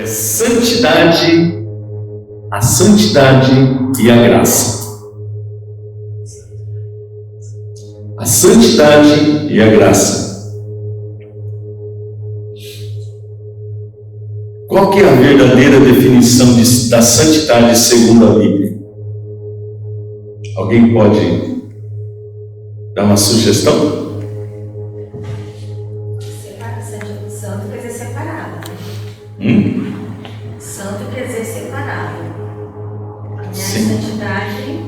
Santidade, a santidade e a graça. A santidade e a graça. Qual que é a verdadeira definição da santidade segundo a Bíblia? Alguém pode dar uma sugestão? Santo quer dizer separado. Santo quer dizer separado. Sim. Santidade.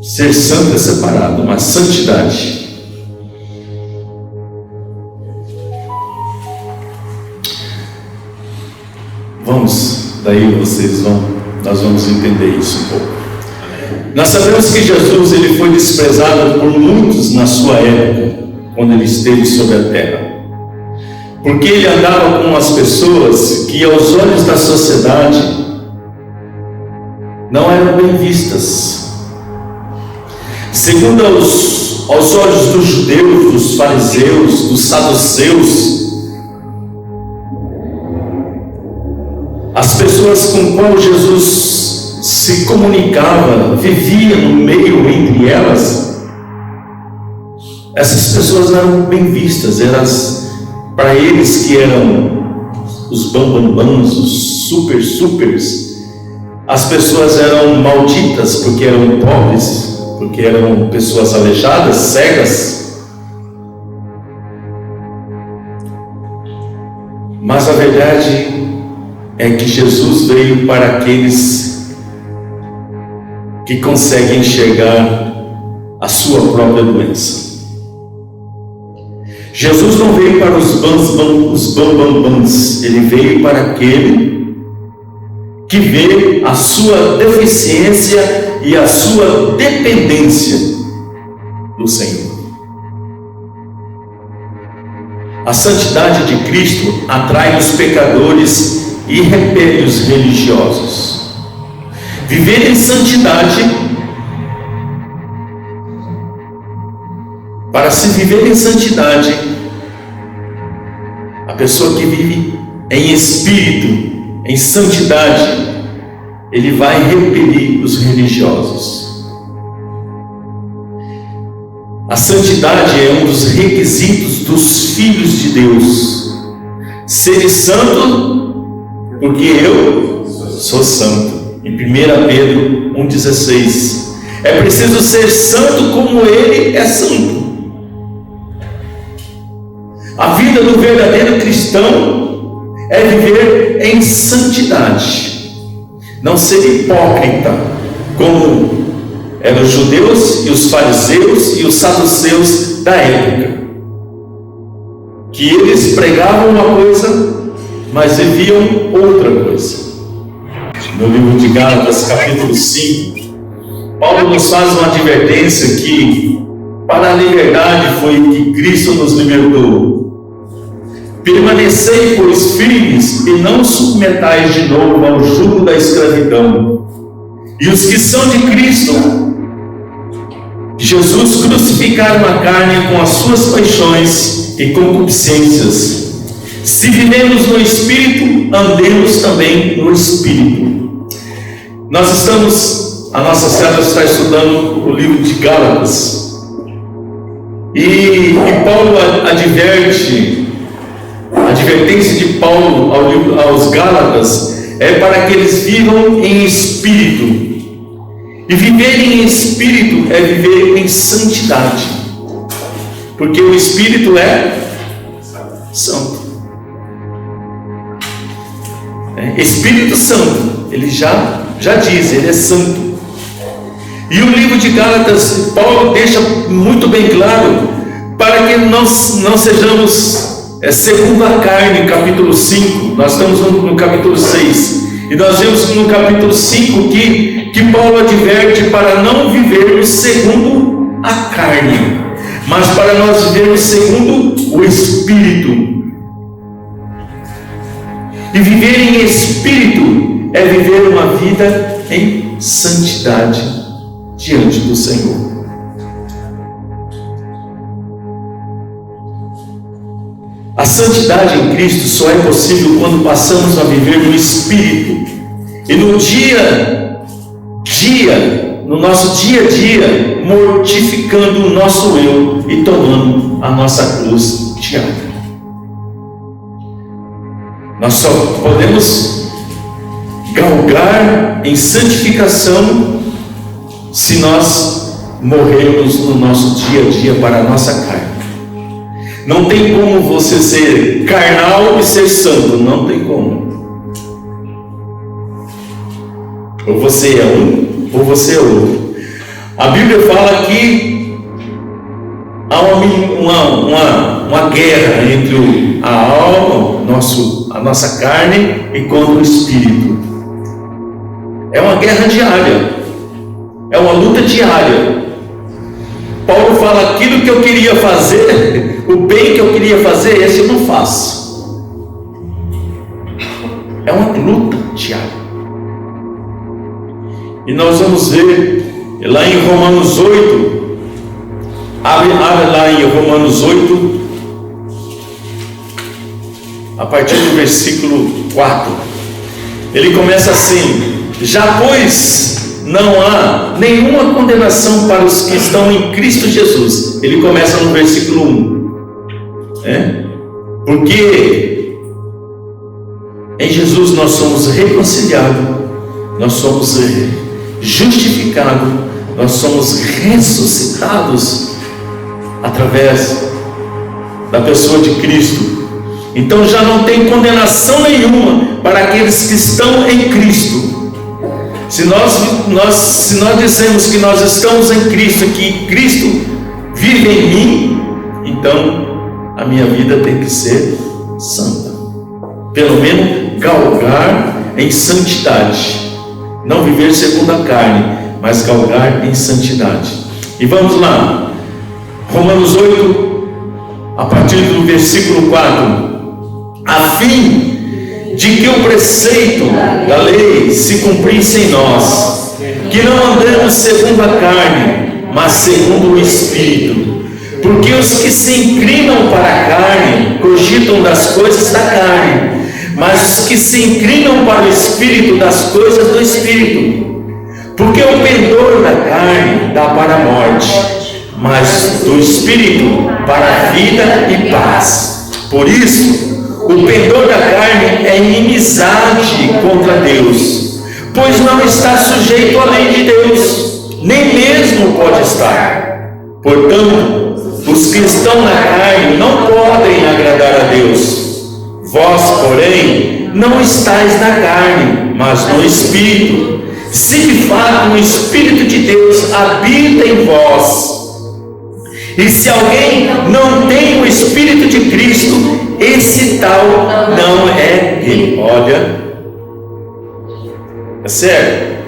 Ser santo é separado, mas santidade. Nós vamos entender isso um pouco. Nós sabemos que Jesus ele foi desprezado por muitos na sua época, quando ele esteve sobre a terra. Porque ele andava com as pessoas que aos olhos da sociedade não eram bem vistas. Segundo aos olhos dos judeus, dos fariseus, dos saduceus, as pessoas com qual Jesus se comunicava, vivia no meio entre elas, essas pessoas não eram bem vistas. Para eles que eram os bambambãs, os supers, as pessoas eram malditas porque eram pobres, porque eram pessoas aleijadas, cegas. Mas a verdade é que Jesus veio para aqueles que conseguem enxergar a sua própria doença. Jesus não veio para os bambambãs, ele veio para aquele que vê a sua deficiência e a sua dependência do Senhor. A santidade de Cristo atrai os pecadores e repele os religiosos. Viver em santidade, para se viver em santidade, a pessoa que vive em espírito, em santidade, ele vai repelir os religiosos. A santidade é um dos requisitos dos filhos de Deus. Ser santo, porque eu sou santo. Em 1 Pedro 1,16. É preciso ser santo como ele é santo. A vida do verdadeiro cristão é viver em santidade, não ser hipócrita, como eram os judeus e os fariseus e os saduceus da época, que eles pregavam uma coisa, mas viviam outra coisa. No livro de Gálatas, capítulo 5, Paulo nos faz uma advertência que para a liberdade foi que Cristo nos libertou. Permanecei, pois, firmes e não submetais de novo ao jugo da escravidão. E os que são de Cristo Jesus crucificaram a carne com as suas paixões e concupiscências. Se vivemos no Espírito, andemos também no Espírito. A nossa célula está estudando o livro de Gálatas. E Paulo a advertência de Paulo aos Gálatas é para que eles vivam em espírito. E viver em espírito é viver em santidade, porque o Espírito é santo. Espírito Santo, ele já diz, ele é santo. E o livro de Gálatas, Paulo deixa muito bem claro para que nós não sejamos segundo a carne. Capítulo 5, nós estamos no capítulo 6, e nós vemos no capítulo 5 que Paulo adverte para não vivermos segundo a carne, mas para nós vivermos segundo o Espírito. E viver em Espírito é viver uma vida em santidade diante do Senhor. A santidade em Cristo só é possível quando passamos a viver no Espírito e no no nosso dia a dia, mortificando o nosso eu e tomando a nossa cruz diária. Nós só podemos galgar em santificação se nós morrermos no nosso dia a dia para a nossa carne. Não tem como você ser carnal e ser santo, não tem como. Ou você é um, ou você é outro. A Bíblia fala que há uma guerra entre a alma, a nossa carne e contra o Espírito. É uma guerra diária, é uma luta diária. Paulo fala: aquilo que eu queria fazer, o bem que eu queria fazer, esse eu não faço. É uma luta diária. E nós vamos ver lá em Romanos 8, abre lá em Romanos 8, a partir do versículo 4, ele começa assim: já pois não há nenhuma condenação para os que estão em Cristo Jesus. Ele começa no versículo 1, porque em Jesus nós somos reconciliados, nós somos justificados, nós somos ressuscitados através da pessoa de Cristo. Então já não tem condenação nenhuma para aqueles que estão em Cristo. Se nós dissemos que nós estamos em Cristo, que Cristo vive em mim, então a minha vida tem que ser santa, pelo menos galgar em santidade, não viver segundo a carne, mas galgar em santidade. E vamos lá, Romanos 8, a partir do versículo 4: a fim de que o preceito da lei se cumprisse em nós, que não andamos segundo a carne, mas segundo o Espírito. Porque os que se inclinam para a carne cogitam das coisas da carne, mas os que se inclinam para o Espírito, das coisas do Espírito. Porque o pendor da carne dá para a morte, mas do Espírito para a vida e paz. Por isso, o pendor da carne é inimizade contra Deus, pois não está sujeito à lei de Deus, nem mesmo pode estar. Portanto, os que estão na carne não podem agradar a Deus. Vós, porém, não estáis na carne, mas no Espírito, se de fato o Espírito de Deus habita em vós. E se alguém não tem o Espírito de Cristo, esse tal não é dele. Olha, é sério.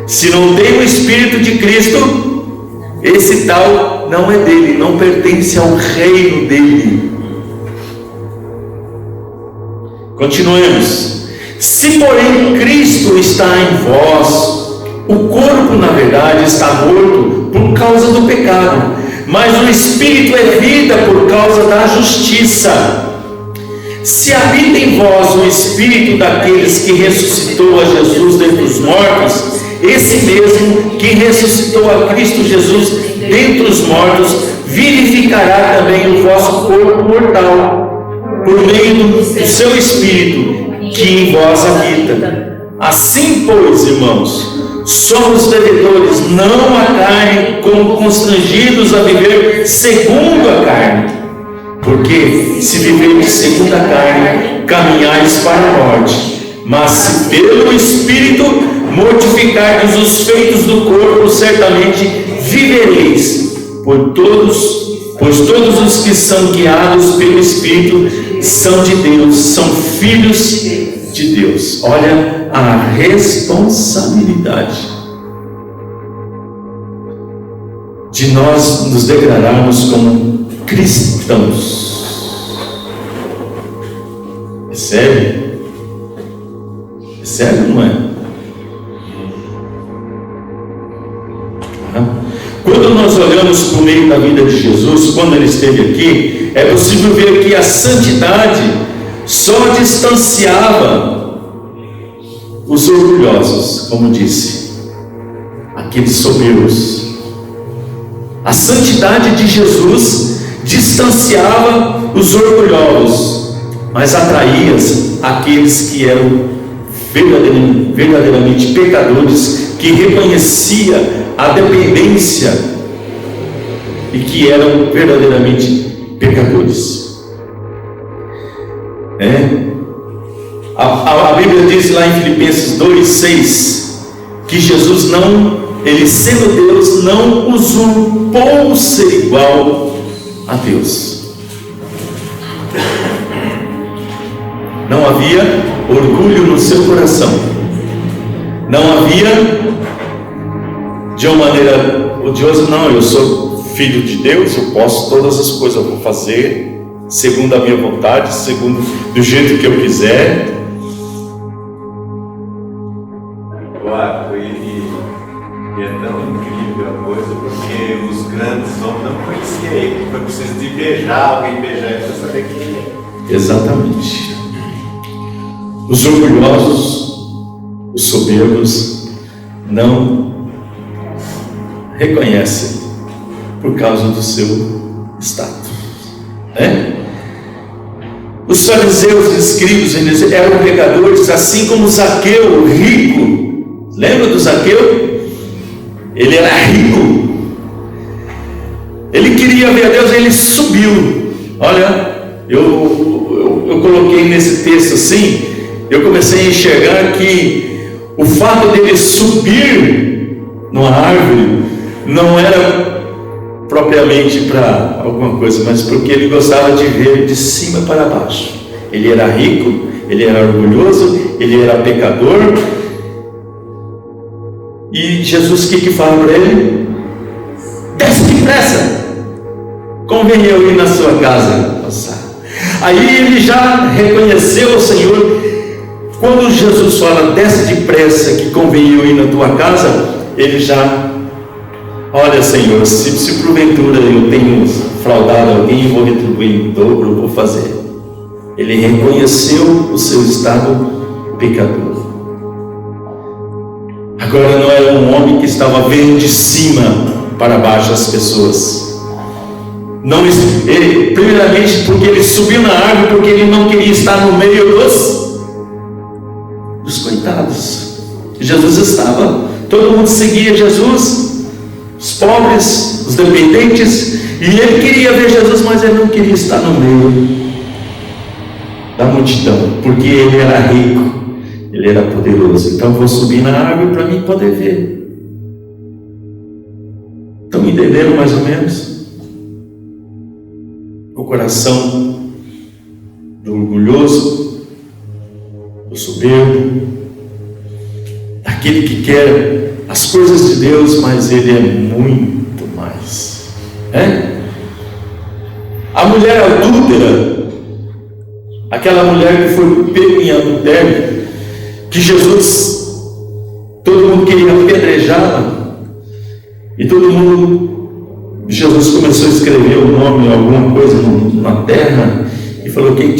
Se não tem o Espírito de Cristo, esse tal não é dele, não pertence ao reino dele. Continuemos. Se porém Cristo está em vós, o corpo na verdade está morto por causa do pecado, mas o Espírito é vida por causa da justiça. Se habita em vós o Espírito daqueles que ressuscitou a Jesus dentre os mortos, esse mesmo que ressuscitou a Cristo Jesus dentre os mortos, vivificará também o vosso corpo mortal, por meio do seu Espírito, que em vós habita. Assim, pois, irmãos, somos devedores não à carne, como constrangidos a viver segundo a carne. Porque se viverdes segundo a carne, caminhais para a morte. Mas se pelo Espírito mortificardes os feitos do corpo, certamente vivereis. Pois todos os que são guiados pelo Espírito são de Deus, são filhos de Deus. Olha a responsabilidade de nós nos declararmos como cristãos. É sério? É sério ou não é? Quando nós olhamos olhamos para o meio da vida de Jesus, quando ele esteve aqui, é possível ver que a santidade só distanciava os orgulhosos, como disse, aqueles soberbos. A santidade de Jesus distanciava os orgulhosos, mas atraía aqueles que eram verdadeiramente pecadores, que reconhecia a dependência e que eram verdadeiramente pecadores. A Bíblia diz lá em Filipenses 2:6 que Jesus ele sendo Deus, não usurpou ser igual a Deus. Não havia orgulho no seu coração. Não havia de uma maneira odiosa, não, eu sou filho de Deus, eu posso todas as coisas, eu vou fazer segundo a minha vontade, segundo do jeito que eu quiser. E é tão incrível a coisa, porque os grandes homens não conheciam ele, foi preciso de beijar, alguém beijar ele para saber quem ele é. Exatamente. Os orgulhosos, os soberbos, não reconhecem por causa do seu status. Os fariseus e escribas eles eram pecadores, assim como Zaqueu, o rico. Lembra do Zaqueu? Ele era rico. Ele queria ver a Deus, ele subiu. Olha, eu coloquei nesse texto assim, eu comecei a enxergar que o fato dele subir numa árvore não era propriamente para alguma coisa, mas porque ele gostava de ver de cima para baixo. Ele era rico, ele era orgulhoso, ele era pecador. E Jesus o que fala para ele? Desce depressa, convém eu ir na sua casa passar. Aí ele já reconheceu o Senhor. Quando Jesus fala desce depressa, que convém eu ir na tua casa, ele já, olha Senhor, se porventura eu tenho fraudado alguém, eu vou retribuir em dobro, eu vou fazer. Ele reconheceu o seu estado pecador. Agora não era um homem que estava vendo de cima para baixo as pessoas. Não, primeiramente porque ele subiu na árvore, porque ele não queria estar no meio dos coitados. Jesus estava, todo mundo seguia Jesus, os pobres, os dependentes, e ele queria ver Jesus, mas ele não queria estar no meio da multidão, porque ele era rico. Ele era poderoso, então vou subir na árvore para mim poder ver. Estão me entendendo mais ou menos? O coração do orgulhoso, do soberbo, daquele que quer as coisas de Deus, mas ele é muito mais. A mulher adúltera, aquela mulher que foi pega em adultério, que Jesus, todo mundo queria apedrejá-la, e todo mundo, Jesus começou a escrever o nome, alguma coisa na terra, e falou: quem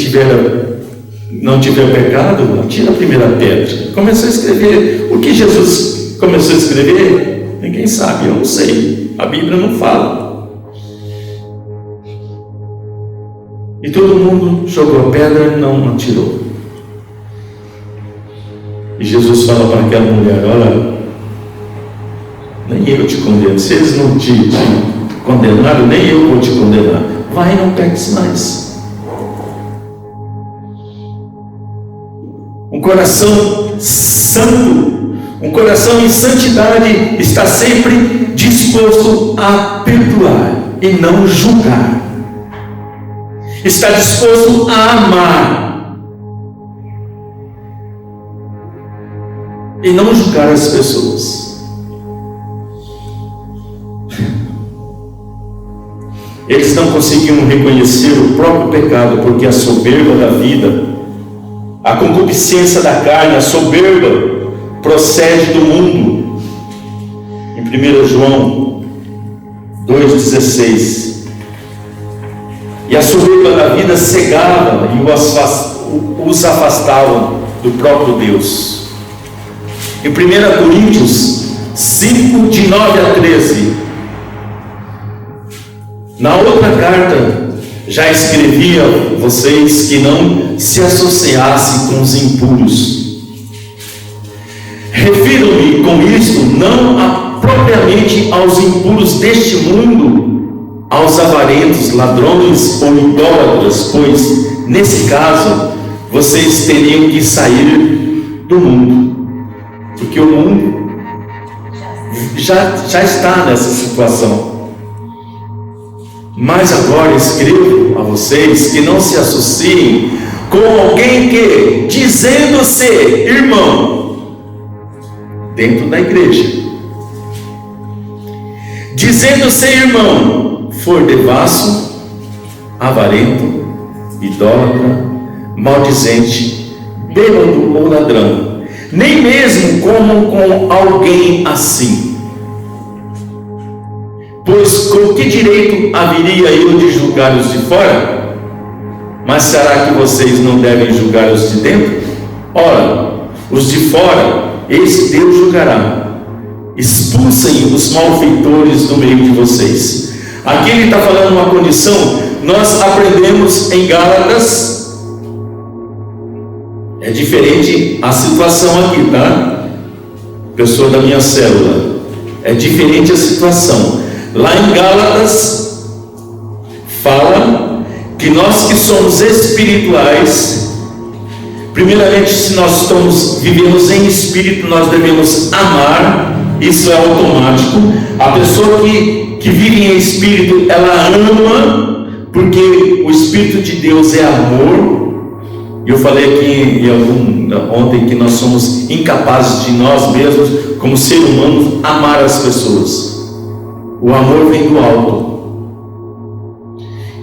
não tiver pecado, atira a primeira pedra. Começou a escrever. O que Jesus começou a escrever? Ninguém sabe, eu não sei, a Bíblia não fala. E todo mundo jogou a pedra e não atirou. E Jesus fala para aquela mulher: olha, nem eu te condeno. Se eles não te condenaram, nem eu vou te condenar. Vai, não peques mais. Um coração santo, um coração em santidade, está sempre disposto a perdoar e não julgar. Está disposto a amar e não julgar as pessoas. Eles não conseguiam reconhecer o próprio pecado, porque a soberba da vida, a concupiscência da carne, a soberba procede do mundo. Em 1 João 2,16. E a soberba da vida cegava e os afastavam do próprio Deus. Em 1 Coríntios 5, de 9 a 13. Na outra carta, já escrevi a vocês que não se associassem com os impuros. Refiro-me com isto não propriamente aos impuros deste mundo, aos avarentos, ladrões ou idólatras, pois, nesse caso, vocês teriam que sair do mundo, porque o mundo já está nessa situação. Mas agora escrevo a vocês que não se associem com alguém que, dizendo ser irmão, dentro da igreja, dizendo ser irmão, for devasso, avarento, idólatra, maldizente, bêbado ou ladrão, nem mesmo como com alguém assim. Pois com que direito haveria eu de julgar os de fora? Mas será que vocês não devem julgar os de dentro? Ora, os de fora, esse Deus julgará. Expulsem os malfeitores do meio de vocês. Aqui ele está falando uma condição. Nós aprendemos em Gálatas. É diferente a situação aqui, tá? Pessoa da minha célula. É diferente a situação. Lá em Gálatas fala que nós que somos espirituais, primeiramente, se nós vivemos em espírito, nós devemos amar. Isso é automático. A pessoa que vive em espírito, ela ama, porque o Espírito de Deus é amor. E eu falei aqui ontem que nós somos incapazes de nós mesmos, como ser humanos, amar as pessoas. O amor vem do alto.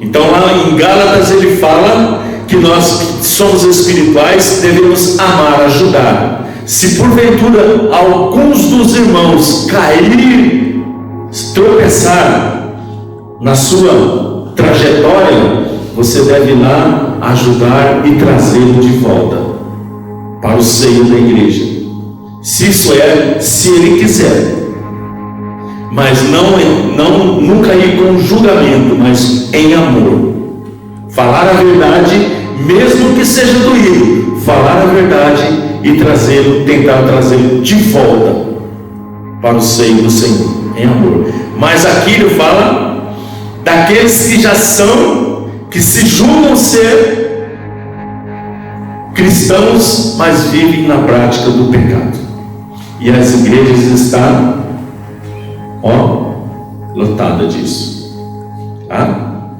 Então lá em Gálatas ele fala que nós que somos espirituais devemos amar, ajudar. Se porventura alguns dos irmãos cair, tropeçar na sua trajetória, você deve ir lá ajudar e trazê-lo de volta para o seio da igreja. Se ele quiser. Mas nunca ir com julgamento, mas em amor. Falar a verdade, mesmo que seja doído, falar a verdade e tentar trazê-lo de volta para o seio do Senhor, em amor. Mas aqui ele fala daqueles que se julgam ser cristãos, mas vivem na prática do pecado. E as igrejas estão lotada disso. Tá?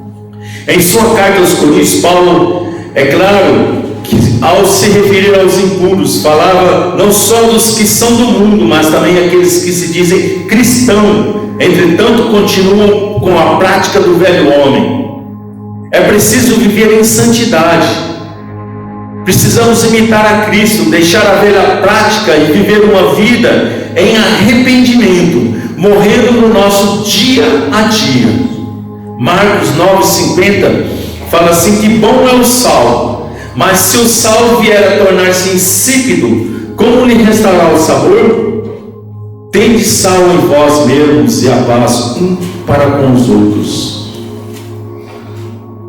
Em sua carta aos Coríntios, Paulo, é claro que ao se referir aos impuros, falava não só dos que são do mundo, mas também aqueles que se dizem cristão, entretanto continuam com a prática do velho homem. É preciso viver em santidade. Precisamos imitar a Cristo, deixar a velha prática e viver uma vida em arrependimento, morrendo no nosso dia a dia. Marcos 9,50 fala assim: que bom é o sal, mas se o sal vier a tornar-se insípido, como lhe restará o sabor? Tende sal em vós mesmos e a paz um para com os outros.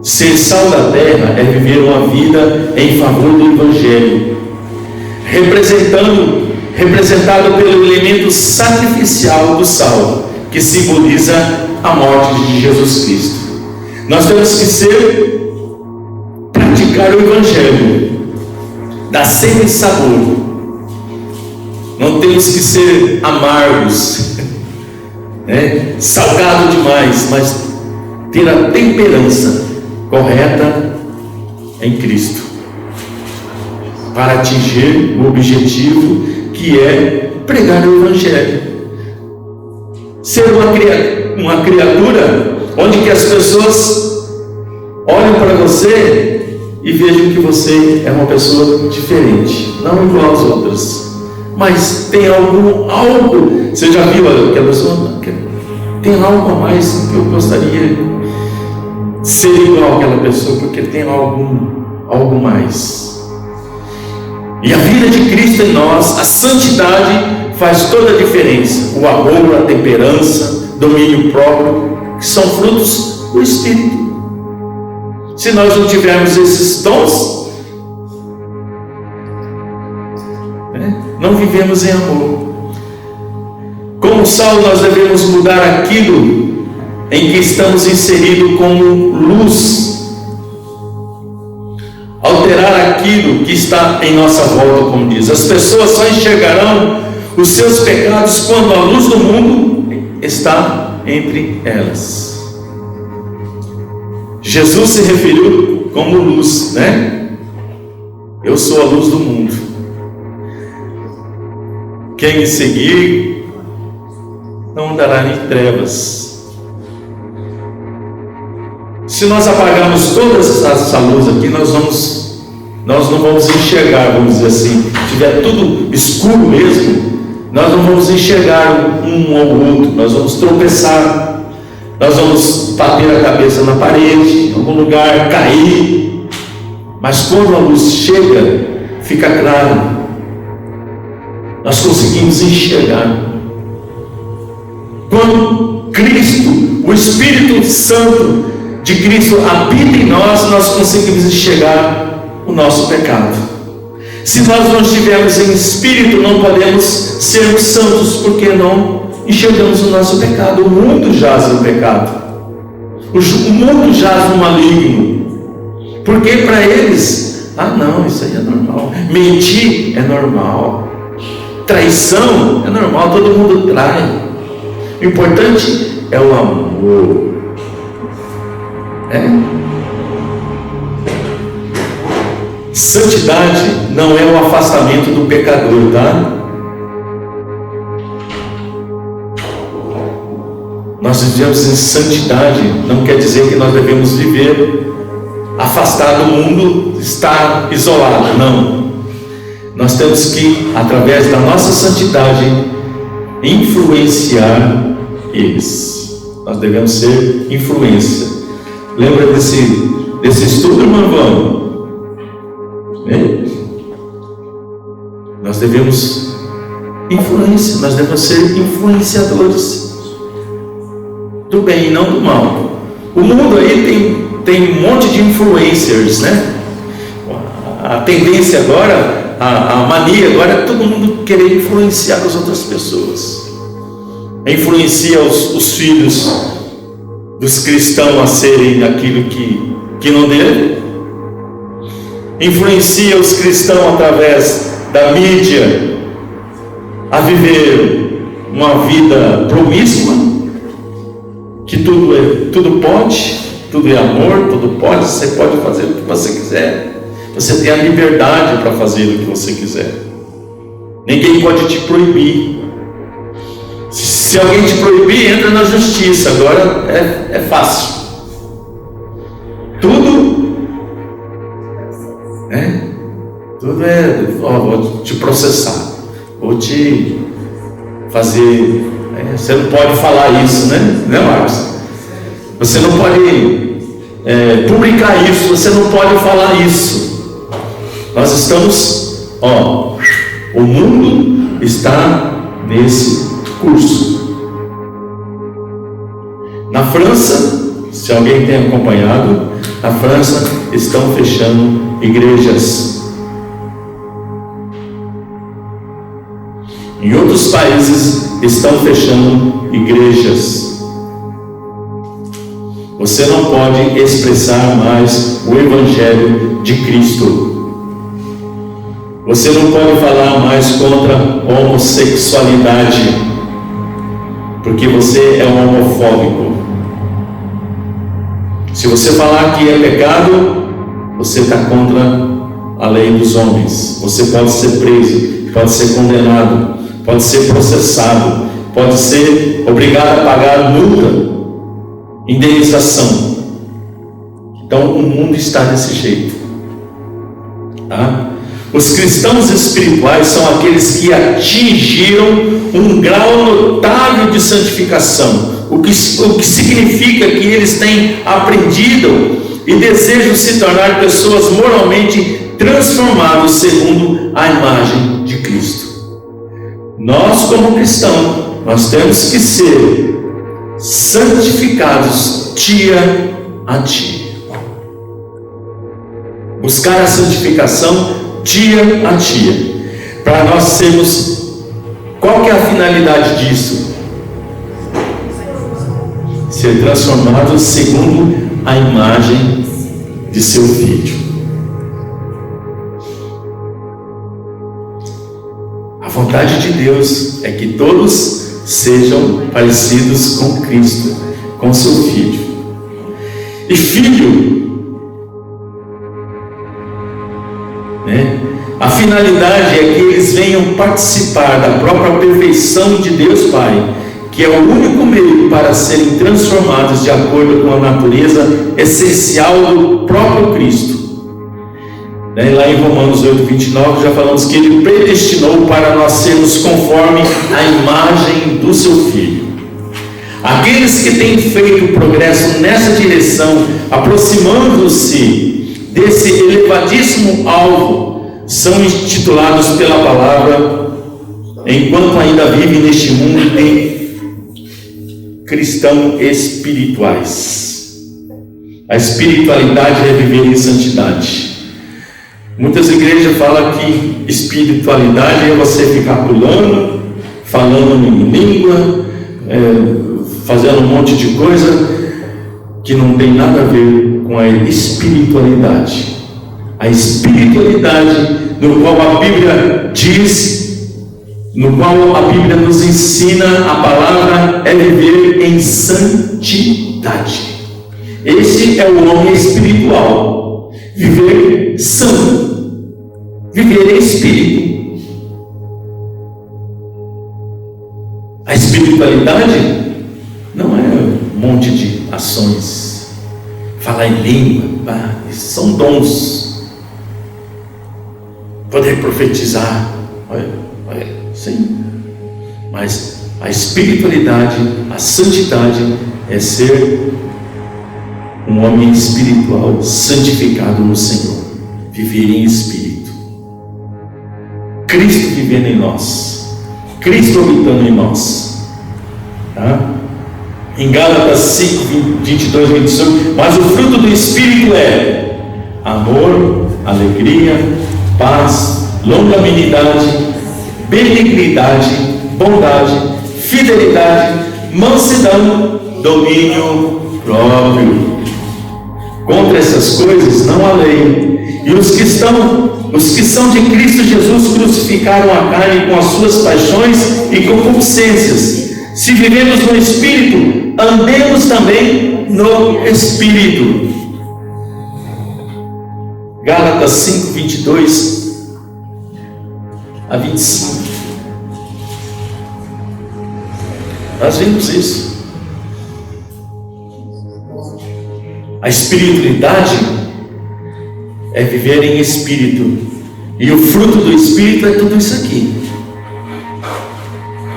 Ser sal da terra é viver uma vida em favor do Evangelho, representado pelo elemento sacrificial do sal, que simboliza a morte de Jesus Cristo. Nós temos que praticar o Evangelho, dar sempre sabor. Não temos que ser amargos, salgado demais, mas ter a temperança correta em Cristo, para atingir o objetivo que é pregar o Evangelho. Ser uma criatura onde que as pessoas olham para você e vejam que você é uma pessoa diferente, não igual às outras, mas tem algo. Você já viu aquela pessoa? tem algo a mais que eu gostaria de ser igual àquela pessoa, porque tem algo mais. E a vida de Cristo em nós, a santidade, faz toda a diferença. O amor, a temperança, domínio próprio, que são frutos do Espírito. Se nós não tivermos esses dons, não vivemos em amor. Como Saulo, nós devemos mudar aquilo em que estamos inseridos como luz, alterar aquilo que está em nossa volta, como diz. As pessoas só enxergarão os seus pecados quando a luz do mundo está entre elas. Jesus se referiu como luz, né? Eu sou a luz do mundo. Quem me seguir não andará em trevas. Se nós apagarmos toda essa luz aqui, nós não vamos enxergar, vamos dizer assim. Se tiver tudo escuro mesmo, nós não vamos enxergar um ao outro. Nós vamos tropeçar. Nós vamos bater a cabeça na parede, em algum lugar, cair. Mas quando a luz chega, fica claro. Nós conseguimos enxergar. Quando Cristo, o Espírito Santo de Cristo habita em nós, nós conseguimos enxergar o nosso pecado. Se nós não estivermos em espírito, não podemos sermos santos, porque não enxergamos o nosso pecado. O mundo jaz no pecado. O mundo jaz no maligno. Porque para eles, não, isso aí é normal. Mentir é normal. Traição é normal, todo mundo trai. O importante é o amor. Santidade não é o afastamento do pecador, tá? Nós vivemos em santidade, não quer dizer que nós devemos viver afastado do mundo, estar isolado, não. Nós temos que, através da nossa santidade, influenciar eles. Nós devemos ser influência. Lembra desse estudo, irmão Vânia? Nós devemos influência, nós devemos ser influenciadores do bem e não do mal. O mundo aí tem um monte de influencers, né? A tendência agora, a mania agora é todo mundo querer influenciar as outras pessoas. Influencia os filhos dos cristãos a serem aquilo que não devem. Influencia os cristãos através da mídia a viver uma vida promíscua, que tudo pode, tudo é amor, tudo pode, você pode fazer o que você quiser, você tem a liberdade para fazer o que você quiser, ninguém pode te proibir. Se alguém te proibir, entra na justiça. Agora é fácil, tudo vou te processar, vou te fazer, você não pode falar isso, né Marcos? Você não pode publicar isso, você não pode falar isso. Nós estamos, o mundo está nesse curso. Na França, se alguém tem acompanhado, na França estão fechando igrejas. Em outros países estão fechando igrejas. Você não pode expressar mais o Evangelho de Cristo. Você não pode falar mais contra a homossexualidade, porque você é um homofóbico. Se você falar que é pecado, você está contra a lei dos homens. Você pode ser preso, pode ser condenado, pode ser processado, pode ser obrigado a pagar multa, indenização. Então o mundo está desse jeito, tá? Os cristãos espirituais são aqueles que atingiram um grau notável de santificação. o que significa que eles têm aprendido e desejam se tornar pessoas moralmente transformadas segundo a imagem de Cristo. Nós, como cristãos, nós temos que ser santificados dia a dia. Buscar a santificação dia a dia, para nós sermos. Qual que é a finalidade disso? Ser transformados segundo a imagem de seu Filho. A vontade de Deus é que todos sejam parecidos com Cristo, com seu Filho. E filho, né? A finalidade é que eles venham participar da própria perfeição de Deus Pai, que é o único meio para serem transformados de acordo com a natureza essencial do próprio Cristo. Lá em Romanos 8:29 já falamos que Ele predestinou para nós sermos conforme a imagem do seu Filho. Aqueles que têm feito progresso nessa direção, aproximando-se desse elevadíssimo alvo, são intitulados pela palavra, enquanto ainda vivem neste mundo, de cristãos espirituais. A espiritualidade é viver em santidade. Muitas igrejas falam que espiritualidade é você ficar pulando, falando em língua, fazendo um monte de coisa que não tem nada a ver com a espiritualidade. A espiritualidade, no qual a Bíblia diz, no qual a Bíblia nos ensina, a palavra é viver em santidade. Esse é o homem espiritual, viver santo, viver em espírito. A espiritualidade não é um monte de ações, falar em língua, são dons. Poder profetizar, sim, mas a espiritualidade, a santidade é ser um homem espiritual santificado no Senhor, viver em espírito, Cristo vivendo em nós, Cristo habitando em nós, tá? Em Gálatas 5, 22, 25, mas o fruto do Espírito é amor, alegria, paz, longanimidade, benignidade, bondade, fidelidade, mansidão, domínio próprio. Contra essas coisas não há lei. E os que são de Cristo Jesus crucificaram a carne com as suas paixões e concupiscências. Se vivemos no Espírito, andemos também no Espírito. Gálatas 5, 22 a 25. Nós vimos isso. A espiritualidade é viver em espírito. E o fruto do Espírito é tudo isso aqui.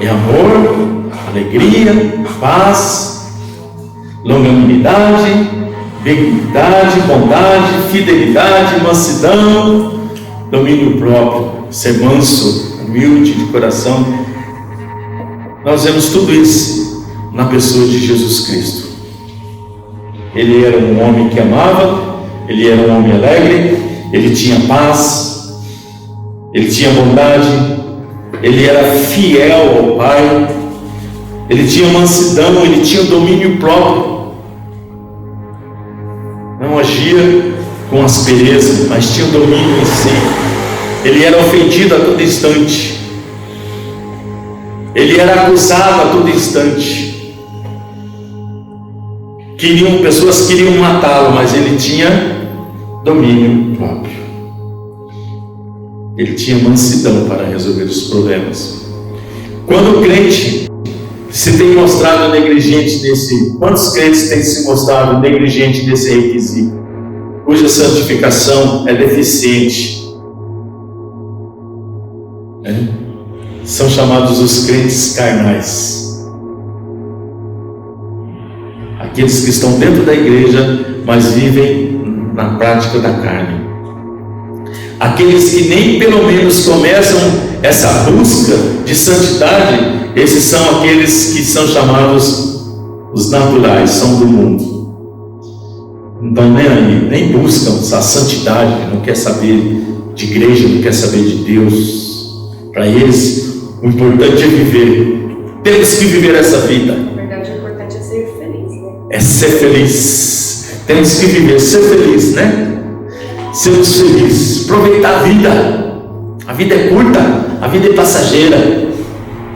É amor, alegria, paz, longanimidade, benignidade, bondade, fidelidade, mansidão, domínio próprio, ser manso, humilde de coração. Nós vemos tudo isso na pessoa de Jesus Cristo. Ele era um homem que amava, ele era um homem alegre, ele tinha paz, ele tinha bondade, ele era fiel ao Pai, ele tinha mansidão, ele tinha domínio próprio. Não agia com aspereza, mas tinha domínio em si. Ele era ofendido a todo instante, ele era acusado a todo instante. Pessoas queriam matá-lo, mas ele tinha domínio próprio. Ele tinha mansidão para resolver os problemas. Quando o crente se tem mostrado negligente nesse, quantos crentes têm se mostrado negligente nesse requisito, cuja santificação é deficiente? São chamados os crentes carnais. aqueles que estão dentro da igreja, mas vivem na prática da carne. Aqueles que nem pelo menos começam essa busca de santidade, esses são aqueles que são chamados os naturais, são do mundo. Então nem buscam a santidade, não quer saber de igreja, não quer saber de Deus. Para eles, o importante é viver. Temos que viver essa vida. Na verdade, o importante é ser feliz, né? É ser feliz. Temos que viver, ser feliz, né? Sermos felizes, aproveitar a vida. A vida é curta, a vida é passageira,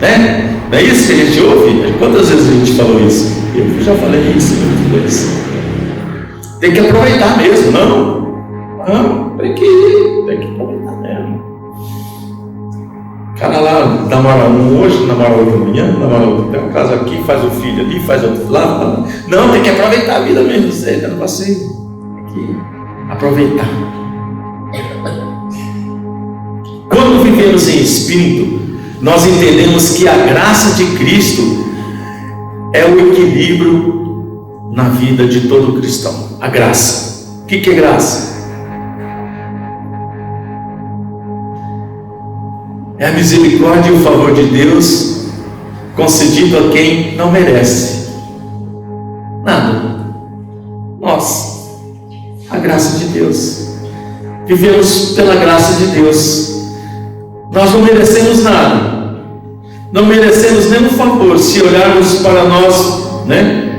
né? Não é isso que a gente ouve? Quantas vezes a gente falou isso? Eu já falei isso muitas vezes. Tem que aproveitar mesmo, não, tem que aproveitar mesmo. O cara lá namora um hoje, namora outro amanhã, namora outro, tem um caso aqui, faz um filho ali, faz outro lá. Não, tem que aproveitar a vida mesmo, você está no passeio. Tem que aproveitar. Quando vivemos em espírito, nós entendemos que a graça de Cristo é o equilíbrio na vida de todo cristão. A graça. O que é graça? É a misericórdia e o favor de Deus concedido a quem não merece nada. Nós, a graça de Deus. Vivemos pela graça de Deus. Nós não merecemos nada. Não merecemos nenhum favor. Se olharmos para nós, né?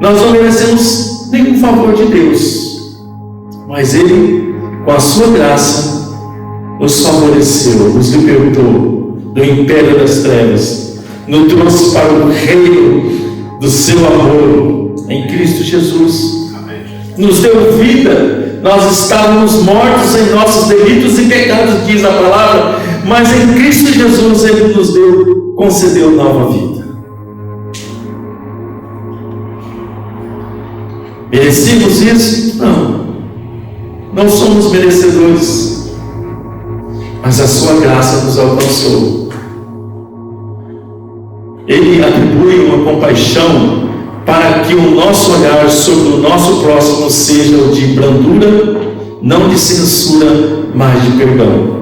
Nós não merecemos nenhum favor de Deus, mas Ele, com a sua graça, nos favoreceu, nos libertou do império das trevas, nos trouxe para o reino do seu amor em Cristo Jesus. Nos deu vida. Nós estávamos mortos em nossos delitos e pecados, diz a palavra, mas em Cristo Jesus Ele nos concedeu nova vida. Merecemos isso? Não somos merecedores, mas a sua graça nos alcançou. Ele atribui uma compaixão para que o nosso olhar sobre o nosso próximo seja o de brandura, não de censura, mas de perdão.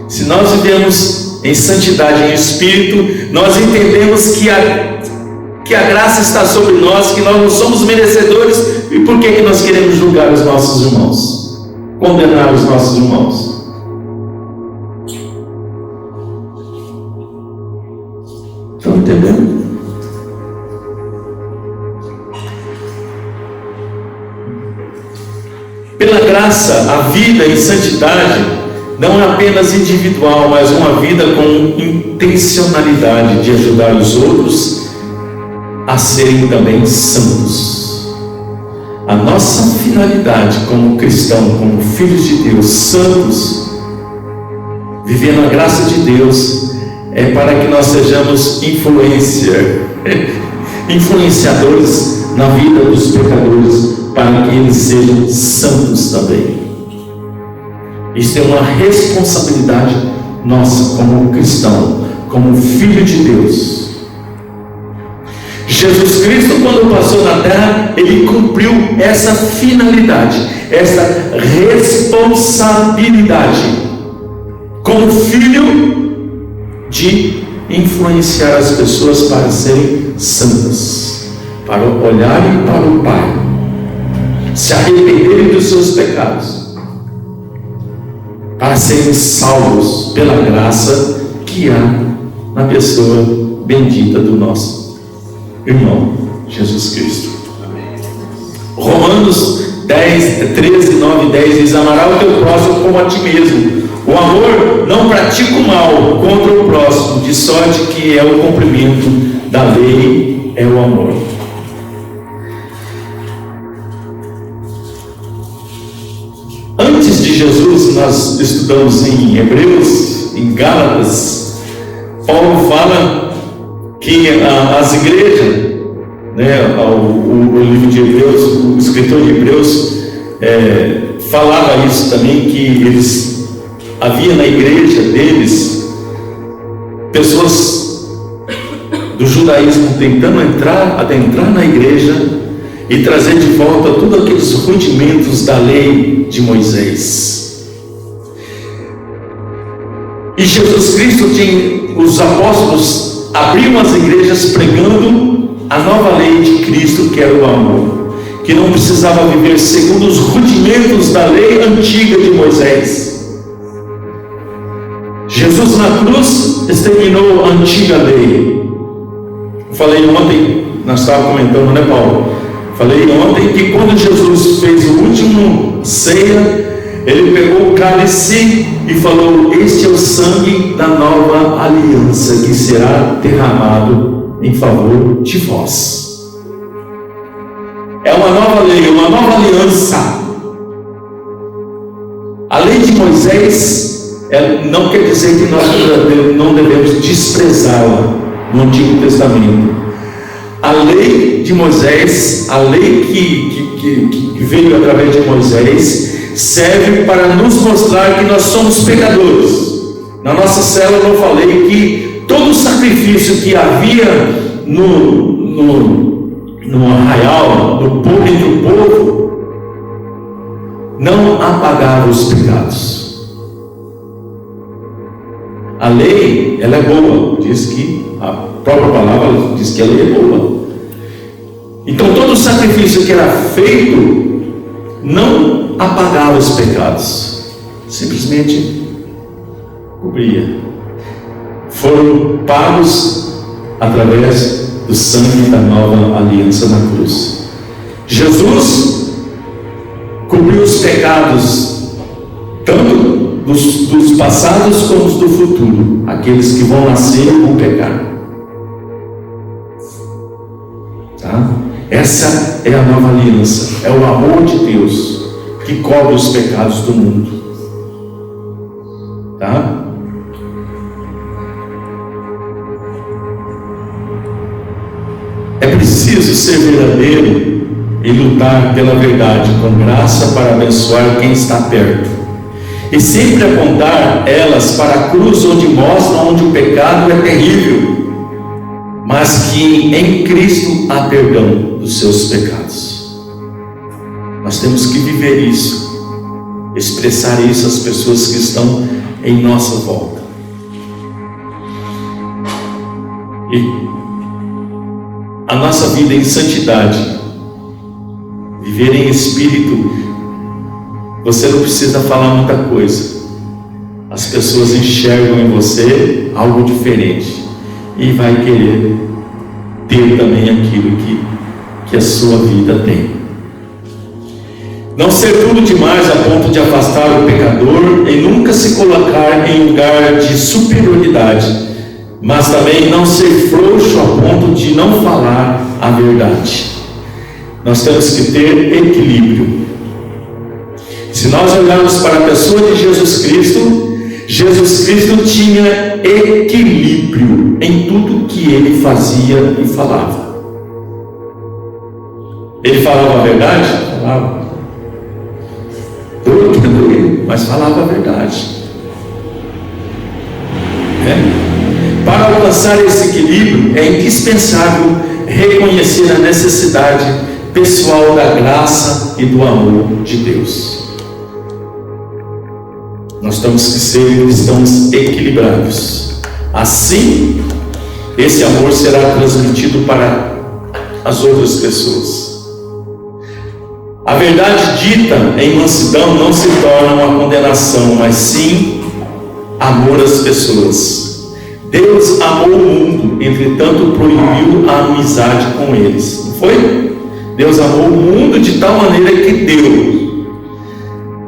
Se nós vivemos em santidade em espírito, nós entendemos que a graça está sobre nós, que nós não somos merecedores. E por que nós queremos julgar os nossos irmãos? Condenar os nossos irmãos? Estão entendendo? Pela graça, a vida em santidade não é apenas individual, mas uma vida com intencionalidade de ajudar os outros a serem também santos. A nossa finalidade como cristão, como filhos de Deus, santos, vivendo a graça de Deus, é para que nós sejamos influenciadores na vida dos pecadores, para que eles sejam santos também. Isso é uma responsabilidade nossa como cristão, como filho de Deus. Jesus Cristo, quando passou na terra, Ele cumpriu essa finalidade, essa responsabilidade, como filho, de influenciar as pessoas para serem santas, para olharem para o Pai, se arrependerem dos seus pecados, para serem salvos pela graça que há na pessoa bendita do nosso irmão Jesus Cristo. Romanos 13, 9 e 10 diz: amarás o teu próximo como a ti mesmo. O amor não pratica o mal contra o próximo, de sorte que é o cumprimento da lei, é o amor. Antes de Jesus, nós estudamos em Hebreus, em Gálatas, Paulo fala que as igrejas, né, o livro de Hebreus, o escritor de Hebreus falava isso também, que havia na igreja deles pessoas do judaísmo tentando adentrar na igreja e trazer de volta todos aqueles rudimentos da lei de Moisés. E Jesus Cristo os apóstolos abriam as igrejas pregando a nova lei de Cristo, que era o amor, que não precisava viver segundo os rudimentos da lei antiga de Moisés. Jesus na cruz exterminou a antiga lei. Falei ontem, nós estávamos comentando, né, Paulo? Falei ontem que quando Jesus fez o último ceia, ele pegou o cálice e falou: este é o sangue da nova aliança que será derramado em favor de vós. É uma nova lei, uma nova aliança. A lei de Moisés não quer dizer que nós não devemos desprezá-la no Antigo Testamento. A lei de Moisés, a lei que veio através de Moisés, serve para nos mostrar que nós somos pecadores. Na nossa célula eu falei que todo o sacrifício que havia no arraial, entre o povo, não apagava os pecados. A lei, ela é boa, diz que a própria palavra diz que a lei é boa. Então todo o sacrifício que era feito não apagava os pecados, simplesmente cobria. Foram pagos através do sangue da nova aliança na cruz. Jesus cobriu os pecados tanto dos passados como os do futuro, aqueles que vão nascer vão pecar. Tá? Essa é a nova aliança, é o amor de Deus que cobre os pecados do mundo. Tá? É preciso ser verdadeiro e lutar pela verdade com graça para abençoar quem está perto, e sempre apontar elas para a cruz, onde mostra onde o pecado é terrível, mas que em Cristo há perdão dos seus pecados. Nós temos que viver isso, expressar isso às pessoas que estão em nossa volta. E a nossa vida em santidade, viver em espírito, você não precisa falar muita coisa. As pessoas enxergam em você algo diferente e vai querer ter também aquilo que a sua vida tem. Não ser tudo demais a ponto de afastar o pecador e nunca se colocar em lugar de superioridade, mas também não ser frouxo a ponto de não falar a verdade. Nós temos que ter equilíbrio. Se nós olharmos para a pessoa de Jesus Cristo tinha equilíbrio em tudo que ele fazia e falava. Ele falava a verdade? Falava. Doido, mas falava a verdade. Para alcançar esse equilíbrio, é indispensável reconhecer a necessidade pessoal da graça e do amor de Deus. Nós temos que ser cristãos equilibrados. Assim, esse amor será transmitido para as outras pessoas. A verdade dita em mansidão não se torna uma condenação, mas sim amor às pessoas. Deus amou o mundo, entretanto proibiu a amizade com eles. Não foi? Deus amou o mundo de tal maneira que deu.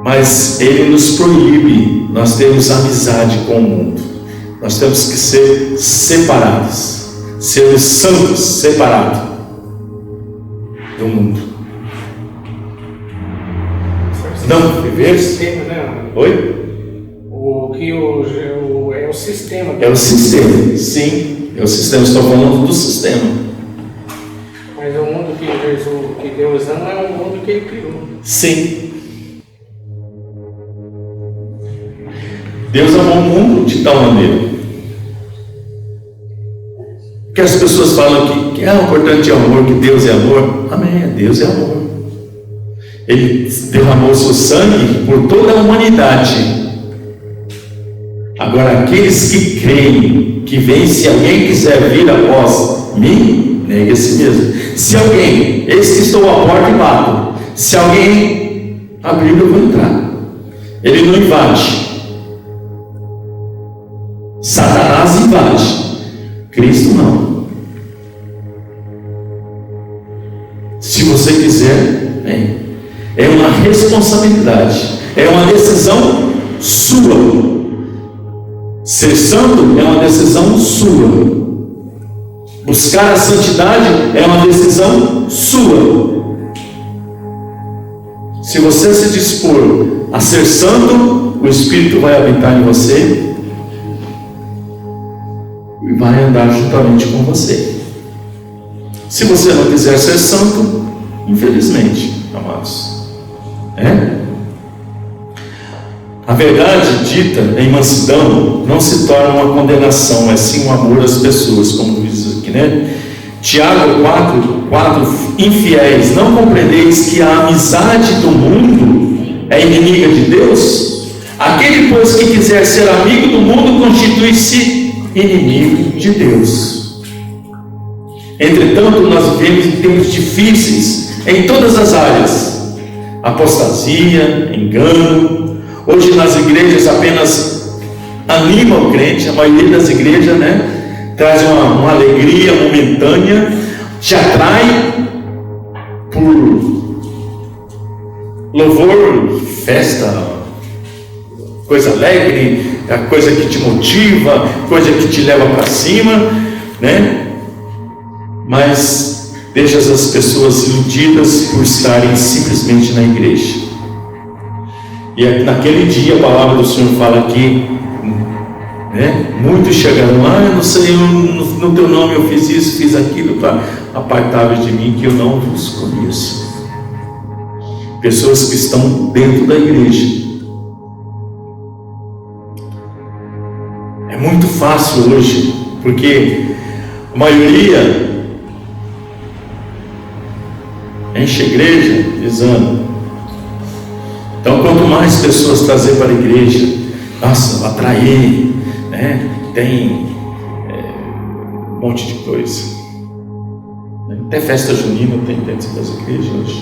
Mas Ele nos proíbe nós termos amizade com o mundo. Nós temos que ser separados, sermos santos, separados do mundo. Não viver. Oi? É o sistema. É o sistema, sim. É o sistema. Estou falando do sistema. Mas o mundo que Deus ama é o mundo que Ele criou. Sim. Deus amou o mundo de tal maneira Que as pessoas falam que é importante o amor, que Deus é amor. Amém, Deus é amor. Ele derramou seu sangue por toda a humanidade. Agora, aqueles que creem, que veem, se alguém quiser vir após mim, negue a si mesmo. Se alguém, eis que estou à porta e bato, se alguém abrir, eu vou entrar. Ele não invade. Satanás invade. Cristo não. Se você quiser, vem. É uma responsabilidade, é uma decisão sua. Ser santo é uma decisão sua. Buscar a santidade é uma decisão sua. Se você se dispor a ser santo, o Espírito vai habitar em você e vai andar juntamente com você. Se você não quiser ser santo, infelizmente, amados, a verdade dita em mansidão não se torna uma condenação, mas sim um amor às pessoas, como diz aqui, né? Tiago 4, infiéis, não compreendeis que a amizade do mundo é inimiga de Deus? Aquele, pois, que quiser ser amigo do mundo, constitui-se inimigo de Deus. Entretanto, nós vivemos em tempos difíceis em todas as áreas. Apostasia, engano. Hoje nas igrejas apenas anima o crente. A maioria das igrejas, traz uma alegria momentânea, te atrai por louvor, festa, coisa alegre, a coisa que te motiva, coisa que te leva para cima, mas deixa as pessoas iludidas por estarem simplesmente na igreja. E naquele dia a palavra do Senhor fala aqui, muitos chegaram lá, no Senhor, no teu nome eu fiz isso, fiz aquilo, apartai-vos de mim que eu não vos conheço. Pessoas que estão dentro da igreja. É muito fácil hoje, porque a maioria enche a igreja dizendo. Então, quanto mais pessoas trazer para a igreja, nossa, atrair, tem um monte de coisa. Até festa junina tem dentro das igrejas hoje.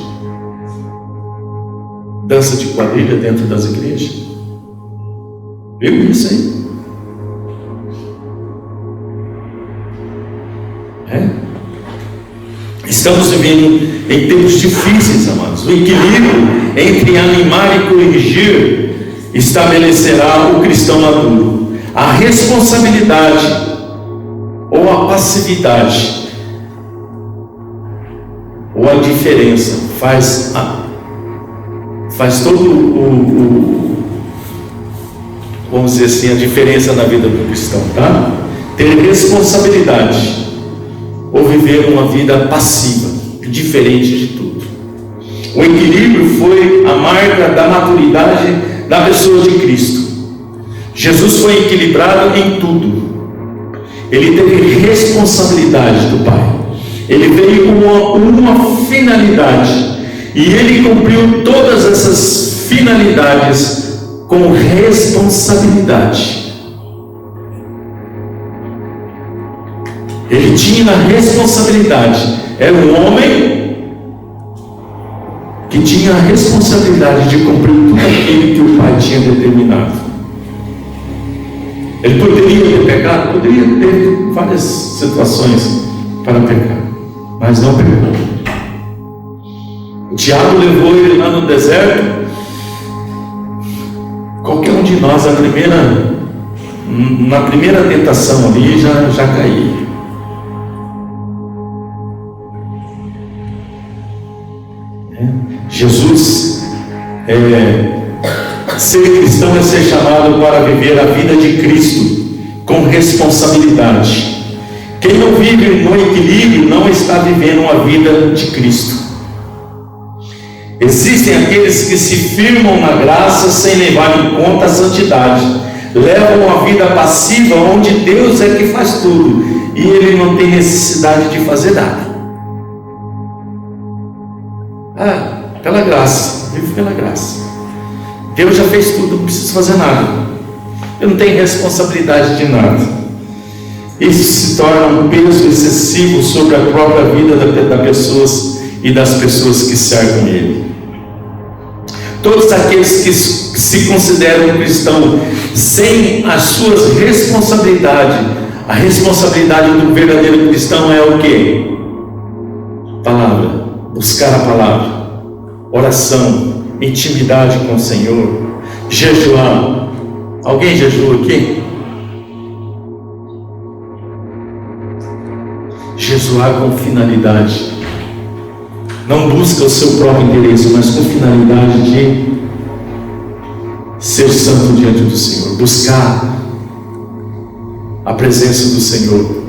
Dança de quadrilha dentro das igrejas. Viu isso aí? Estamos vivendo em tempos difíceis, amados. O equilíbrio entre animar e corrigir estabelecerá o cristão maduro. A responsabilidade ou a passividade ou a diferença faz todo vamos dizer assim, a diferença na vida do cristão, tá? Ter responsabilidade ou viver uma vida passiva, diferente de tudo. O equilíbrio foi a marca da maturidade da pessoa de Cristo. Jesus foi equilibrado em tudo. Ele teve responsabilidade do Pai. Ele veio com uma finalidade e ele cumpriu todas essas finalidades com responsabilidade. Ele tinha a responsabilidade. Era um homem que tinha a responsabilidade de cumprir tudo aquilo que o Pai tinha determinado. Ele poderia ter pecado, poderia ter várias situações para pecar, mas não pecou. O Tiago levou ele lá no deserto. Qualquer um de nós, na primeira tentação ali, já caía. Jesus, ser cristão é ser chamado para viver a vida de Cristo com responsabilidade. Quem não vive no equilíbrio não está vivendo uma vida de Cristo. Existem aqueles que se firmam na graça sem levar em conta a santidade, levam uma vida passiva, onde Deus é que faz tudo e ele não tem necessidade de fazer nada. Pela graça, vivo pela graça. Deus já fez tudo, não preciso fazer nada. Eu não tenho responsabilidade de nada. Isso se torna um peso excessivo sobre a própria vida das pessoas e das pessoas que cercam ele. Todos aqueles que se consideram cristãos sem as suas responsabilidades, a responsabilidade do verdadeiro cristão é o quê? Palavra, buscar a palavra, oração, intimidade com o Senhor, jejuar. Alguém jejua aqui? Jejuar com finalidade. Não busca o seu próprio interesse, mas com finalidade de ser santo diante do Senhor, buscar a presença do Senhor.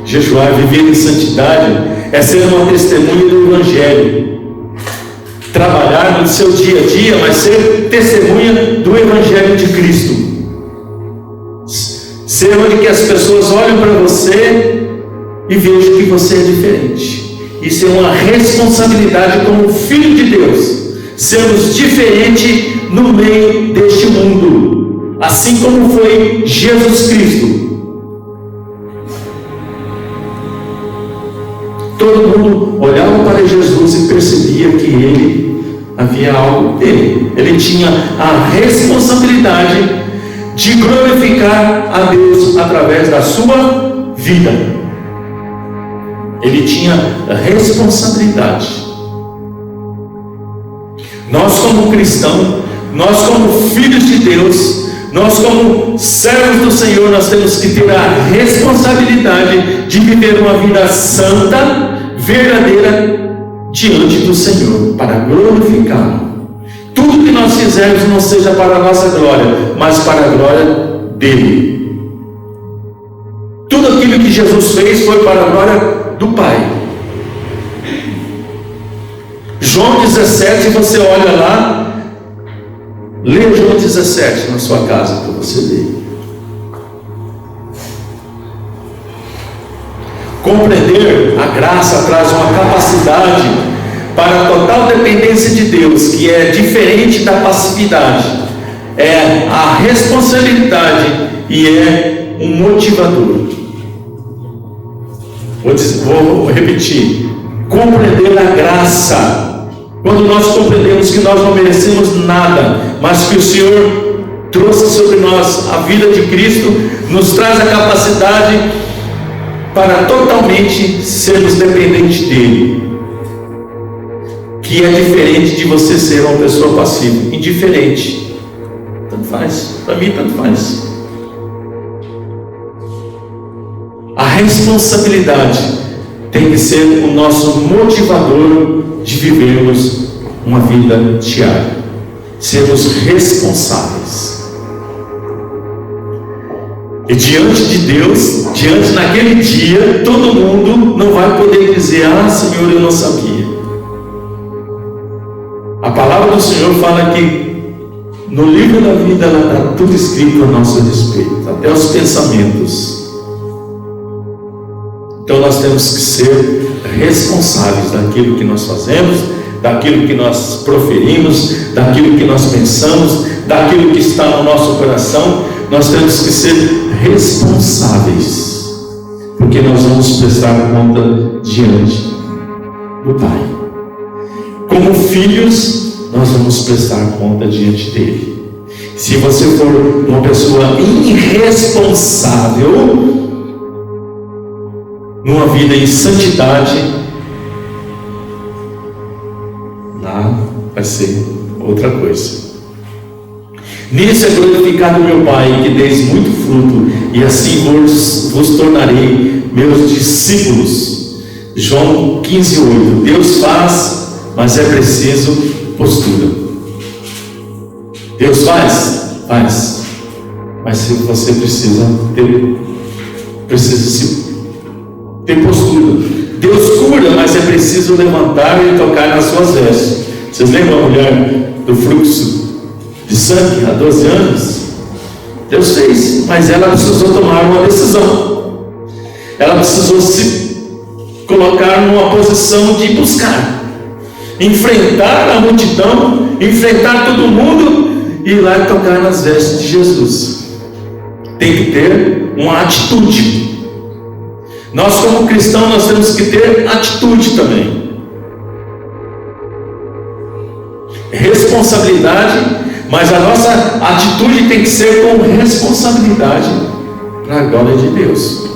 Jejuar, viver em santidade, é ser uma testemunha do Evangelho. Trabalhar no seu dia a dia, mas ser testemunha do Evangelho de Cristo. Ser onde que as pessoas olham para você e vejam que você é diferente. Isso é uma responsabilidade como filho de Deus, sermos diferentes no meio deste mundo, assim como foi Jesus Cristo. Todo mundo olhava para Jesus e percebia que ele havia algo dele. Ele tinha a responsabilidade de glorificar a Deus através da sua vida. Ele tinha responsabilidade. Nós como cristãos, nós como filhos de Deus, nós como servos do Senhor, nós temos que ter a responsabilidade de viver uma vida santa, verdadeira, diante do Senhor, para glorificá-lo. Tudo que nós fizermos não seja para a nossa glória, mas para a glória dele. Tudo aquilo que Jesus fez foi para a glória do Pai. João 17, você olha lá, lê João 17 na sua casa para você ler. Compreender a graça traz uma capacidade para a total dependência de Deus, que é diferente da passividade, é a responsabilidade e é um motivador. Vou repetir: compreender a graça. Quando nós compreendemos que nós não merecemos nada, mas que o Senhor trouxe sobre nós a vida de Cristo, nos traz a capacidade para totalmente sermos dependentes dele, que é diferente de você ser uma pessoa passiva, indiferente. Tanto faz, para mim tanto faz. A responsabilidade tem que ser o nosso motivador de vivermos uma vida diária, sermos responsáveis. E diante de Deus, diante naquele dia, todo mundo não vai poder dizer: ah, Senhor, eu não sabia. A palavra do Senhor fala que no livro da vida está tudo escrito a nosso respeito, até os pensamentos. Então nós temos que ser responsáveis daquilo que nós fazemos, daquilo que nós proferimos, daquilo que nós pensamos, daquilo que está no nosso coração. Nós temos que ser responsáveis, porque nós vamos prestar conta diante do Pai. Como filhos, nós vamos prestar conta diante dele. Se você for uma pessoa irresponsável, numa vida em santidade, lá vai ser outra coisa. Nisso é glorificado meu Pai, que deis muito fruto, e assim vos tornarei meus discípulos. João 15:8. Deus faz, mas é preciso postura. Deus faz, mas você precisa ter postura. Deus cura, mas é preciso levantar e tocar nas suas vestes. Vocês lembram a mulher do fluxo de sangue há 12 anos? Deus fez, mas ela precisou tomar uma decisão. Ela precisou se colocar numa posição de buscar, enfrentar a multidão, enfrentar todo mundo e ir lá e tocar nas vestes de Jesus. Tem que ter uma atitude. Nós, como cristãos, nós temos que ter atitude também. Responsabilidade, mas a nossa atitude tem que ser com responsabilidade para a glória de Deus.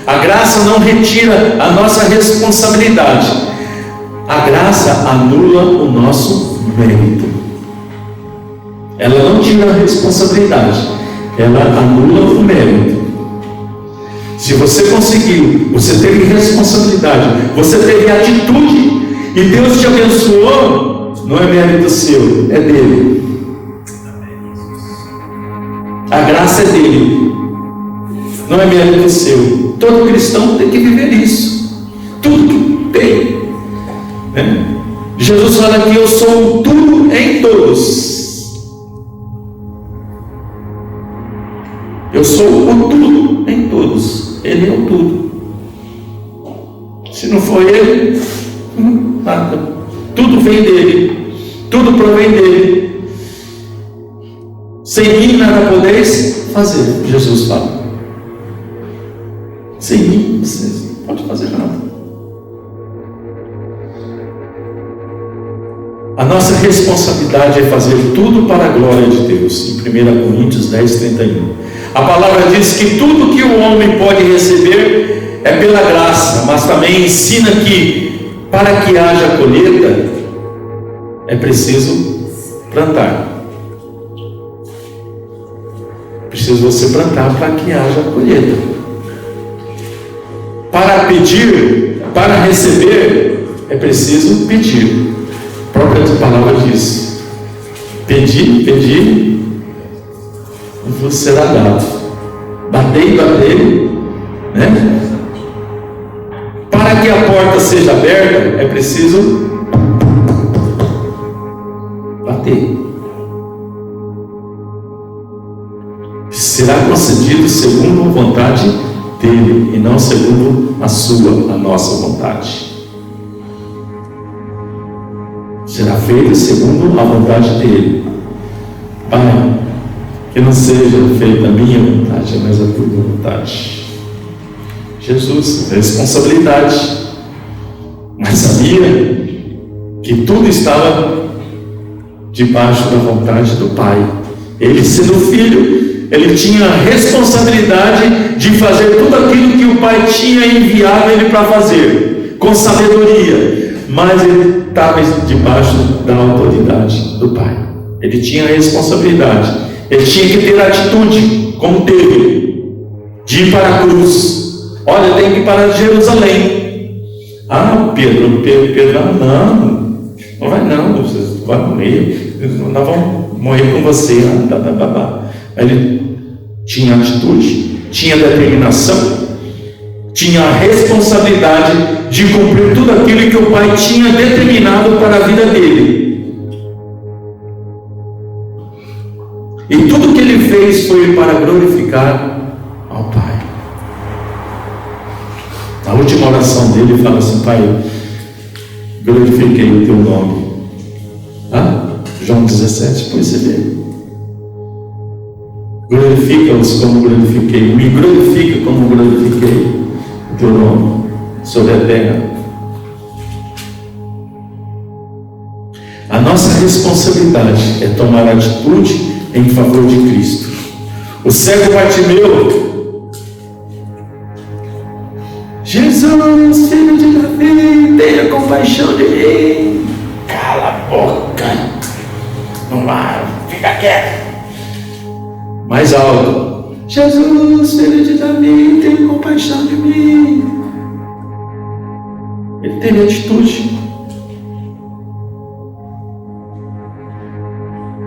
A graça não retira a nossa responsabilidade. A graça anula o nosso mérito. Ela não tira a responsabilidade, ela anula o mérito. Se você conseguiu, você teve responsabilidade, você teve atitude, e Deus te abençoou, não é mérito seu, é dele. A graça é dele, não é mérito seu. Todo cristão tem que viver isso. Tudo que tem, né? Jesus fala que eu sou tudo em todos. Eu sou o tudo em todos. Ele é o tudo. Se não for ele, nada. Tudo vem dele, tudo provém dele. Sem mim nada podeis fazer, Jesus fala. Sem mim vocês não podem fazer nada. A nossa responsabilidade é fazer tudo para a glória de Deus. Em 1 Coríntios 10:31. A palavra diz que tudo que o homem pode receber é pela graça, mas também ensina que para que haja colheita é preciso plantar. Preciso você plantar para que haja colheita. Para pedir, para receber, é preciso pedir. A própria palavra diz: pedir, pedir, vos será dado. Batei, batei, né? Para que a porta seja aberta, é preciso bater. Será concedido segundo a vontade dele, e não segundo a nossa vontade. Será feito segundo a vontade dele. Pai, que não seja feita a minha vontade, mas a tua vontade. Jesus, responsabilidade, mas sabia que tudo estava debaixo da vontade do Pai. Ele, sendo filho, ele tinha a responsabilidade de fazer tudo aquilo que o Pai tinha enviado ele para fazer, com sabedoria, mas ele estava debaixo da autoridade do Pai. Ele tinha a responsabilidade, ele tinha que ter atitude, como teve, de ir para a cruz. Olha, tem que ir para Jerusalém. Ah, Pedro, não vai não, você vai morrer, nós vamos morrer com você. Ele tinha atitude, tinha determinação, tinha a responsabilidade de cumprir tudo aquilo que o Pai tinha determinado para a vida dele. E tudo que ele fez foi para glorificar ao Pai. Na última oração dele, ele fala assim: Pai, glorifiquei o teu nome. João 17, depois você vê. Glorifica-os como glorifiquei, me glorifica como glorifiquei o teu nome sobre a terra. A nossa responsabilidade é tomar atitude em favor de Cristo. O cego Bartimeu: Jesus, filho de Davi, tenha compaixão de mim. Cala a boca, não vai, fica quieto. Mais alto: Jesus, filho de Davi, tenha compaixão de mim. Ele teve atitude.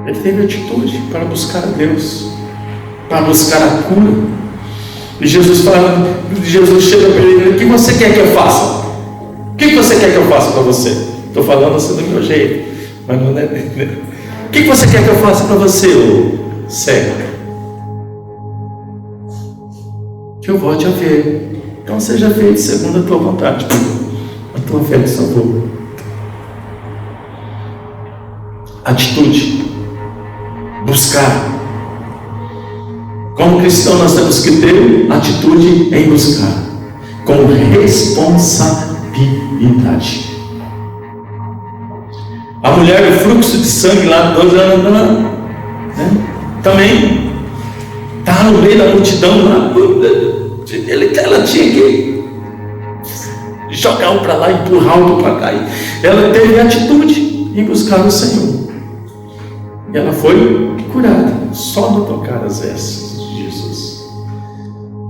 Ele teve atitude para buscar a Deus, para buscar a cura. E Jesus chega para ele: o que você quer que eu faça? O que você quer que eu faça para você? Estou falando assim do meu jeito, mas não é. O que você quer que eu faça para você, ô cego? Que eu volte a ver. Então seja feito segundo a tua vontade, a tua fé te salvou. Atitude, buscar. Como cristão nós temos que ter atitude em buscar, com responsabilidade. A mulher do fluxo de sangue lá, 12 anos, né? Também está no meio da multidão lá. Ela tinha que jogar um para lá, empurrar outro para cá. Ela teve atitude em buscar o Senhor. E ela foi curada, só no tocar as vestes de Jesus.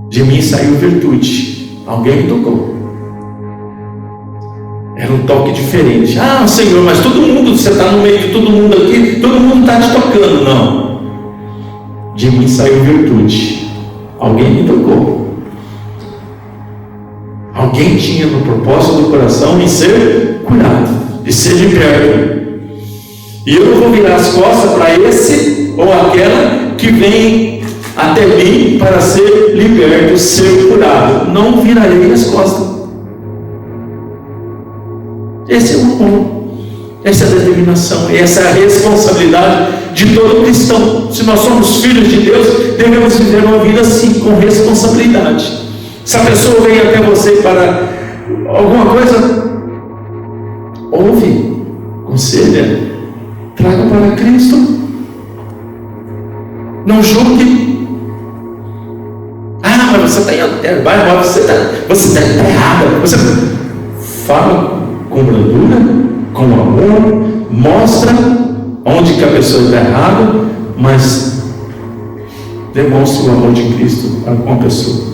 De mim saiu virtude. Alguém me tocou. Era um toque diferente. Ah, Senhor, mas todo mundo, você está no meio de todo mundo aqui, todo mundo está te tocando. Não. De mim saiu virtude. Alguém me tocou. Alguém tinha no propósito do coração em ser curado, de ser liberto. E eu não vou virar as costas para esse ou aquela que vem até mim para ser liberto, ser curado. Não virarei as costas. Esse é o amor, essa é a determinação, essa é a responsabilidade de todo cristão. Se nós somos filhos de Deus, devemos viver uma vida assim, com responsabilidade. Se a pessoa vem até você para alguma coisa, ouve, conselha, traga para Cristo. Não julgue. Ah, mas você está em adultério, você está errada. Você fala com bravura, com amor, mostra onde que a pessoa está errada, mas demonstre o amor de Cristo para com a pessoa.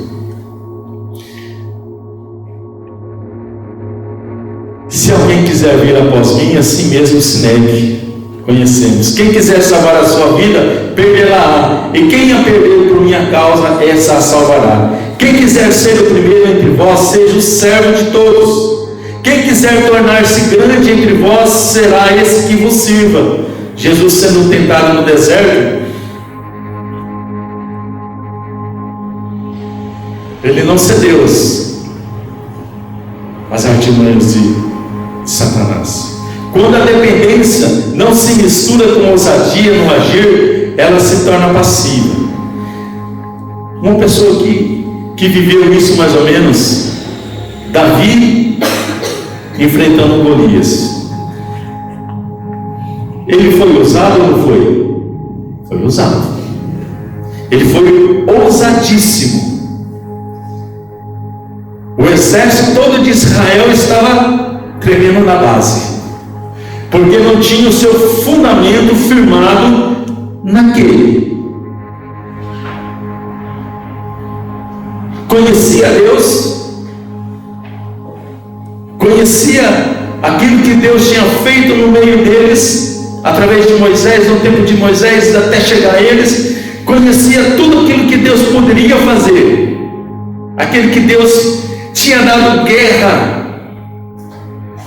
Se alguém quiser vir após mim, assim mesmo se negue. Conhecemos. Quem quiser salvar a sua vida, perderá. E quem a perder por minha causa, essa a salvará. Quem quiser ser o primeiro entre vós, seja o servo de todos. Quem quiser tornar-se grande entre vós, será esse que vos sirva. Jesus sendo tentado no deserto, ele não cedeu às artimanhas de Satanás. Quando a dependência não se mistura com ousadia no agir, ela se torna passiva. Uma pessoa que viveu isso mais ou menos, Davi enfrentando Golias. Ele foi ousado ou não foi? Foi ousado. Ele foi ousadíssimo. O exército todo de Israel estava tremendo na base, porque não tinha o seu fundamento firmado naquele. Conhecia Deus, conhecia aquilo que Deus tinha feito no meio deles, através de Moisés, no tempo de Moisés, até chegar a eles, conhecia tudo aquilo que Deus poderia fazer, aquele que Deus tinha dado guerra,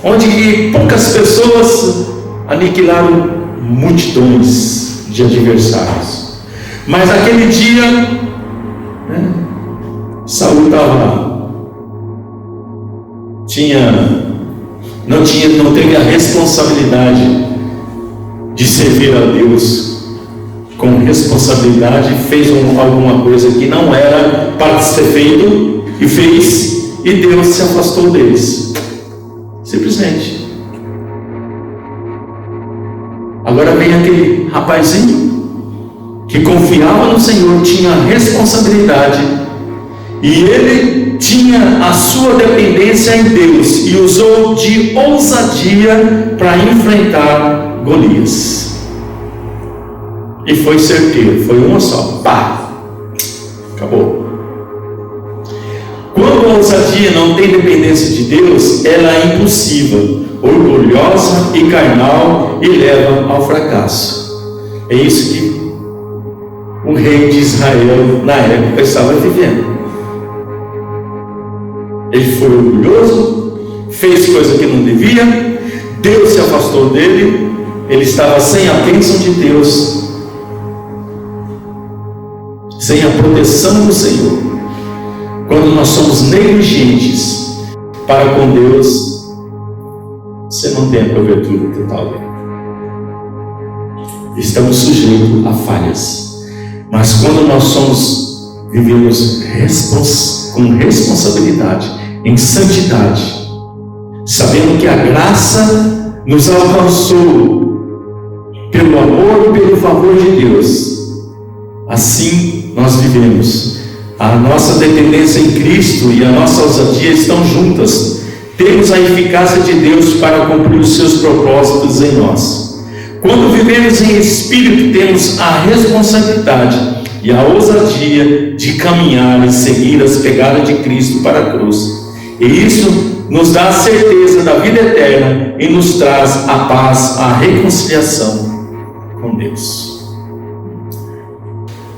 onde poucas pessoas aniquilaram multidões de adversários. Mas aquele dia, Saul não teve a responsabilidade de servir a Deus com responsabilidade, fez alguma coisa que não era para ser feito e fez, e Deus se afastou deles. Simplesmente. Agora vem aquele rapazinho que confiava no Senhor, tinha a responsabilidade, e ele tinha a sua dependência em Deus e usou de ousadia para enfrentar Golias. E foi certeiro, foi uma só, pá, acabou. Quando a ousadia não tem dependência de Deus, ela é impulsiva, orgulhosa e carnal, e leva ao fracasso. É isso que o rei de Israel na época estava vivendo. Ele foi orgulhoso, fez coisa que não devia, Deus se afastou dele, ele estava sem a bênção de Deus, sem a proteção do Senhor. Quando nós somos negligentes para com Deus, você não tem a cobertura total. Estamos sujeitos a falhas. Mas quando nós vivemos com responsabilidade, em santidade, sabendo que a graça nos alcançou pelo amor e pelo favor de Deus, assim nós vivemos. A nossa dependência em Cristo e a nossa ousadia estão juntas. Temos a eficácia de Deus para cumprir os seus propósitos em nós. Quando vivemos em Espírito, temos a responsabilidade e a ousadia de caminhar e seguir as pegadas de Cristo para a cruz. E isso nos dá a certeza da vida eterna e nos traz a paz, a reconciliação com Deus.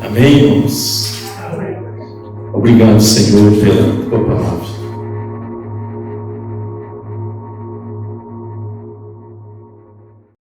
Amém, irmãos? Obrigado, Senhor, pela tua palavra.